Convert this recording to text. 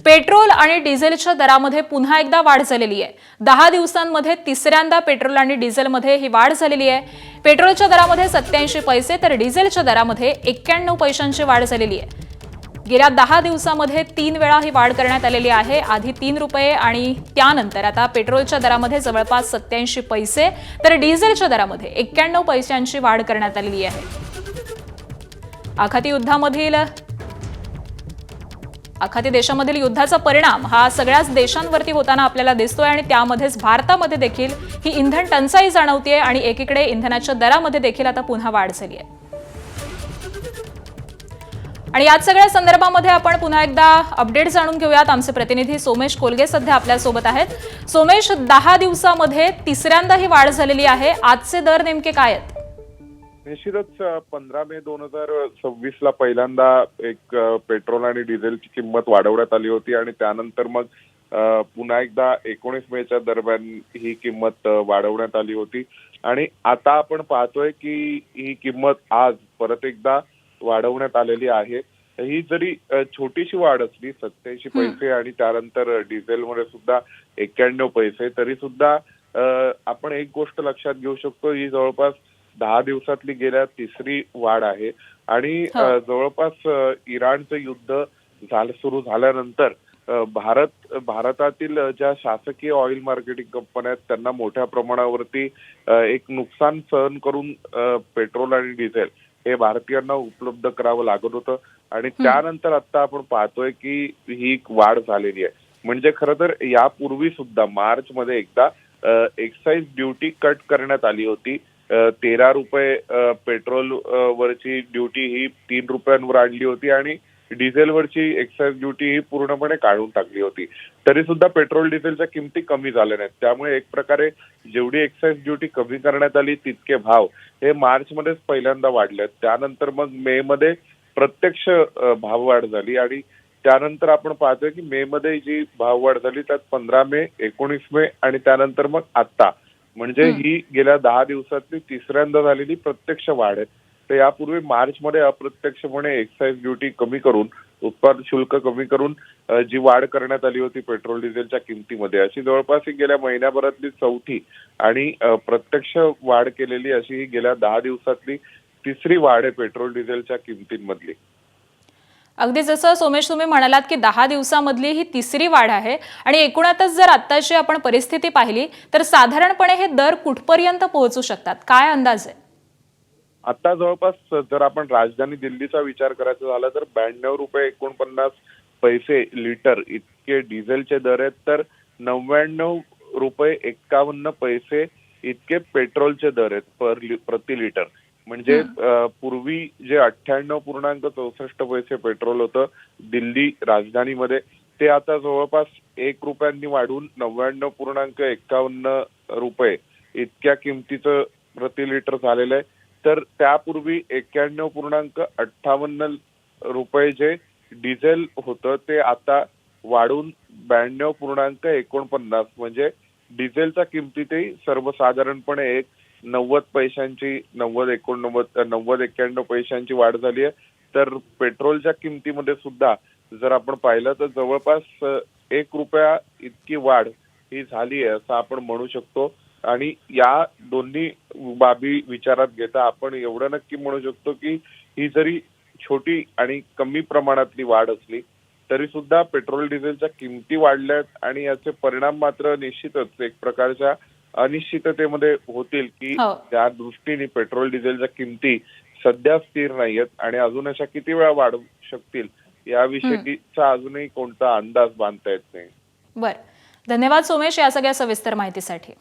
Petrol आणि डिझेलच्या दरामध्ये पुन्हा एकदा वाढ झालेली आहे। 10 दिवसांमध्ये तिसऱ्यांदा पेट्रोल आणि डिझेलमध्ये ही वाढ झालेली आहे। पेट्रोलच्या दरामध्ये 87 पैसे तर डिझेलच्या दरामध्ये 91 पैशांची वाढ झालेली आहे। गेल्या 10 दिवसांमध्ये 3 वेळा ही वाढ करण्यात आलेली आहे। आधी 3 रुपये आणि त्यानंतर आता पेट्रोलच्या दरामध्ये जवळपास 87 पैसे तर डिझेलच्या दरामध्ये 91 पैशांची वाढ करण्यात आलेली आहे। आखाती देशामधील युद्धाचा परिणाम हा सगळ्याच देशांवरती होताना आपल्याला दिसतोय आणि त्यामध्येच भारतामध्ये देखील ही इंधन टंचाई जाणवतेय आणि एकीकडे इंधनाच्या दरामध्ये देखील आता पुन्हा वाढ झाली आहे। आणि याच सगळ्या संदर्भामध्ये आपण पुन्हा एकदा अपडेट जाणून घेऊयात। आमचे प्रतिनिधी सोमेश कोलगे सध्या आपल्या सोबत आहेत। सोमेश, 10 दिवसांमध्ये तिसऱ्यांदा ही वाढ झालेली आहे। आजचे दर नेमके काय आहेत? निश्चितच 15 मे 2026 ला पहिल्यांदा एक पेट्रोल आणि डिझेलची किंमत वाढवण्यात आली होती आणि त्यानंतर मग पुन्हा एकदा 19 मेच्या दरम्यान ही किंमत वाढवण्यात आली होती आणि आता आपण पाहतोय की ही किंमत आज परत एकदा वाढवण्यात आलेली आहे। ही जरी छोटीशी वाढ असली 87 पैसे आणि त्यानंतर डिझेलमध्ये सुद्धा 91 पैसे, तरी सुद्धा आपण एक गोष्ट लक्षात घेऊ शकतो, ही जवळपास 10 दिवसातली गेल्या तिसरी वाढ आहे आणि जवळपास इराणचं युद्ध सुरू झाल्यानंतर भारतातील ज्या शासकीय ऑइल मार्केटिंग कंपन्या आहेत त्यांना मोठ्या प्रमाणावरती एक नुकसान सहन करून पेट्रोल आणि डिझेल हे भारतीयांना उपलब्ध करावं लागत होतं आणि त्यानंतर आता आपण पाहतोय की ही वाढ झालेली आहे। म्हणजे खरं तर यापूर्वी सुद्धा मार्च मध्ये एकदा एक्साइज ड्युटी कट करण्यात आली होती। 13 रुपये पेट्रोल वरची ड्युटी ही 3 रुपयांवर आणली होती आणि डिझेलवरची एक्साइज ड्युटी ही पूर्णपणे काढून टाकली होती। तरी सुद्धा पेट्रोल डिझेलच्या किमती कमी झाल्या नाहीत। त्यामुळे एक प्रकारे जेवढी एक्साइज ड्युटी कमी करण्यात आली तितके भाव हे मार्च मध्येच पहिल्यांदा वाढले। त्यानंतर मग मे मध्ये प्रत्यक्ष भाववाढ झाली आणि त्यानंतर आपण पाहतोय की मे मध्ये जी भाववाढ झाली त्यात 15 मे 19 मे आणि त्यानंतर मग आता म्हणजे ही गेल्या 10 दिवसातली तिसऱ्यांदा झालेली प्रत्यक्ष वाढ आहे। तर यापूर्वी मार्च मध्ये अप्रत्यक्षपणे एक्साइज ड्युटी कमी करून उत्पादन शुल्क कमी करून जी वाढ करण्यात आली होती पेट्रोल डिझेलच्या किमतीमध्ये, अशी जवळपास ही गेल्या महिन्याभरातली चौथी आणि प्रत्यक्ष वाढ केलेली अशी ही गेल्या 10 दिवसातली तिसरी वाढ आहे पेट्रोल डिझेलच्या किमतींमधली। अगदी जसं सोमेश तुम्ही म्हणालात की 10 दिवसांमधली ही तिसरी वाढ आहे आणि एकूणातच जर आत्ताची आपण परिस्थिती पाहिली तर साधारणपणे हे दर कुठपर्यंत पोहोचू शकतात, काय अंदाज आहे? आता जवळपास जर आपण राजधानी दिल्लीचा विचार करायचा झाला तर 92 रुपये 49 पैसे लिटर इतके डिझेलचे दर आहेत, तर 99 रुपये 51 पैसे इतके पेट्रोलचे दर आहेत प्रति लिटर। म्हणजे पूर्वी जे 98.64 पैसे पेट्रोल होतं दिल्ली राजधानीमध्ये, ते आता जवळपास 1 रुपयांनी वाढून 99.51 रुपये इतक्या किमतीचं प्रति लिटर झालेलं आहे। तर त्यापूर्वी 91.58 रुपये जे डिझेल होतं ते आता वाढून 92.49, म्हणजे डिझेलच्या किमतीतही सर्वसाधारणपणे एक 90 पैशांची 90-91 पैशांची वाढ झाली आहे। तर पेट्रोलच्या किमतीमध्ये सुद्धा जर आपण पाहिलं तर जवळपास 1 रुपया इतकी वाढ ही झाली आहे असं आपण म्हणू शकतो। आणि या दोन्ही बाबी विचारात घेता आपण एवढं नक्की म्हणू शकतो की ही जरी छोटी आणि कमी प्रमाणातली वाढ असली तरी सुद्धा पेट्रोल डिझेलच्या किमती वाढल्यात आणि याचे परिणाम मात्र निश्चितच एक प्रकारच्या अनिश्चिततेमध्ये होतील की त्या दृष्टीने पेट्रोल डिझेलच्या किमती सध्या स्थिर नाहीयेत आणि अजून अशा किती वेळा वाढू शकतील याविषयीचा अजूनही कोणता अंदाज बांधता येत नाही। बरं, धन्यवाद सोमेश या सगळ्या सविस्तर माहितीसाठी।